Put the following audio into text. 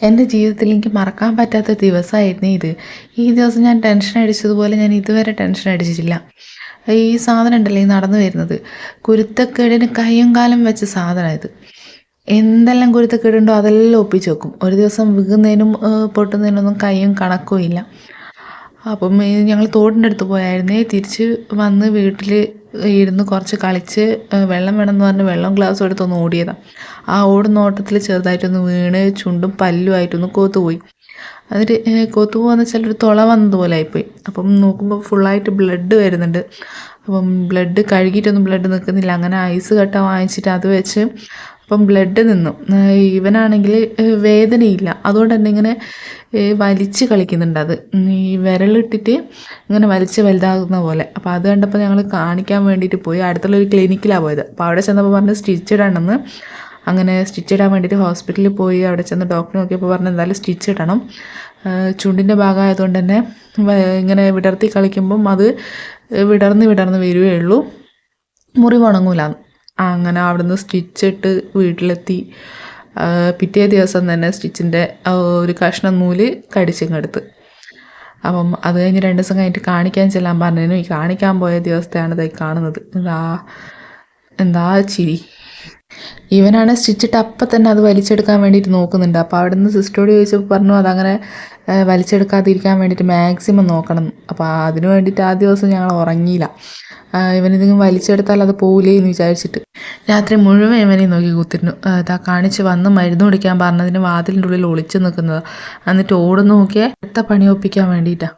എൻ്റെ ജീവിതത്തിൽ എനിക്ക് മറക്കാൻ പറ്റാത്ത ദിവസമായിരുന്നു ഇത്. ഈ ദിവസം ഞാൻ ടെൻഷൻ അടിച്ചതുപോലെ ഞാൻ ഇതുവരെ ടെൻഷൻ അടിച്ചിട്ടില്ല. ഈ സാധനം ഉണ്ടല്ലോ, ഈ നടന്നു വരുന്നത് കുരുത്തക്കേടിന് കയ്യും കാലം വെച്ച സാധനം ഇത്. എന്തെല്ലാം കുരുത്തക്കേടുണ്ടോ അതെല്ലാം ഒപ്പിച്ച് വെക്കും. ഒരു ദിവസം വീകുന്നതിനും പൊട്ടുന്നതിനൊന്നും കയ്യും കണക്കും ഇല്ല. അപ്പം ഞങ്ങൾ തോടിൻ്റെ അടുത്ത് പോയായിരുന്നേ. തിരിച്ച് വന്ന് വീട്ടിൽ ഇരുന്ന് കുറച്ച് കളിച്ച് വെള്ളം വേണമെന്ന് പറഞ്ഞ് വെള്ളം ഗ്ലാസ് എടുത്തൊന്ന് ഓടിയതാണ്. ആ ഓടുന്ന ഓട്ടത്തിൽ ചെറുതായിട്ടൊന്ന് വീണ് ചുണ്ടും പല്ലുമായിട്ടൊന്ന് കോത്തുപോയി. എന്നിട്ട് കോത്തുപോകാന്ന് വെച്ചാൽ ഒരു തുള വന്നതുപോലെ ആയിപ്പോയി. അപ്പം നോക്കുമ്പോൾ ഫുള്ളായിട്ട് ബ്ലഡ് വരുന്നുണ്ട്. അപ്പം ബ്ലഡ് കഴുകിയിട്ടൊന്നും ബ്ലഡ് നിൽക്കുന്നില്ല. അങ്ങനെ ഐസ് കട്ട വാങ്ങിച്ചിട്ട് അത് വെച്ച് അപ്പം ബ്ലഡ് നിന്നു. ഇവനാണെങ്കിൽ വേദനയില്ല, അതുകൊണ്ട് തന്നെ ഇങ്ങനെ വലിച്ച് കളിക്കുന്നുണ്ട്. അത് ഈ വിരലിട്ടിട്ട് ഇങ്ങനെ വലിച്ച് വലുതാകുന്ന പോലെ. അപ്പോൾ അത് കണ്ടപ്പോൾ ഞങ്ങൾ കാണിക്കാൻ വേണ്ടിയിട്ട് പോയി. അടുത്തുള്ളൊരു ക്ലിനിക്കിലാണ് പോയത്. അപ്പോൾ അവിടെ ചെന്നപ്പോൾ പറഞ്ഞ് സ്റ്റിച്ച് ഇടണമെന്ന്. അങ്ങനെ സ്റ്റിച്ച് ഇടാൻ വേണ്ടിയിട്ട് ഹോസ്പിറ്റലിൽ പോയി. അവിടെ ചെന്ന് ഡോക്ടർ നോക്കിയപ്പോൾ പറഞ്ഞു എന്തായാലും സ്റ്റിച്ച് ഇടണം, ചുണ്ടിൻ്റെ ഭാഗമായതുകൊണ്ട് തന്നെ ഇങ്ങനെ വിടർത്തി കളിക്കുമ്പം അത് വിടർന്ന് വരുവേ ഉള്ളൂ, മുറിവ് ഉണങ്ങൂലാന്ന്. അങ്ങനെ അവിടുന്ന് സ്റ്റിച്ചിട്ട് വീട്ടിലെത്തി. പിറ്റേ ദിവസം തന്നെ സ്റ്റിച്ചിൻ്റെ ഒരു കഷ്ണം നൂല് കടിച്ചിങ്ങെടുത്ത്. അപ്പം അത് കഴിഞ്ഞ് 2 ദിവസം കഴിഞ്ഞിട്ട് കാണിക്കാൻ ചെല്ലാൻ പറഞ്ഞു. ഈ കാണിക്കാൻ പോയ ദിവസത്തെയാണ് ഇതായി കാണുന്നത്. എന്താ ചിരി. ഇവനാണ് സ്റ്റിച്ചിട്ട് അപ്പം തന്നെ അത് വലിച്ചെടുക്കാൻ വേണ്ടിയിട്ട് നോക്കുന്നുണ്ട്. അപ്പോൾ അവിടെ നിന്ന് സിസ്റ്ററോട് ചോദിച്ചപ്പോൾ പറഞ്ഞു അതങ്ങനെ വലിച്ചെടുക്കാതിരിക്കാൻ വേണ്ടിയിട്ട് മാക്സിമം നോക്കണം. അപ്പോൾ അതിന് വേണ്ടിയിട്ട് ആ ദിവസം ഞങ്ങൾ ഉറങ്ങിയില്ല. ഇവനിതിങ്ങനെ വലിച്ചെടുത്താൽ അത് പോവില്ലേ എന്ന് വിചാരിച്ചിട്ട് രാത്രി മുഴുവൻ ഇവനെ നോക്കി കുത്തിരുന്നു. ഇതാ കാണിച്ച് വന്ന് മരുന്ന് കുടിക്കാൻ പറഞ്ഞതിന് വാതിലിൻ്റെ ഉള്ളിൽ ഒളിച്ച് നിൽക്കുന്നത്. എന്നിട്ട് ഓടുന്നു നോക്കിയാൽ അടുത്ത പണി ഒപ്പിക്കാൻ വേണ്ടിയിട്ടാണ്.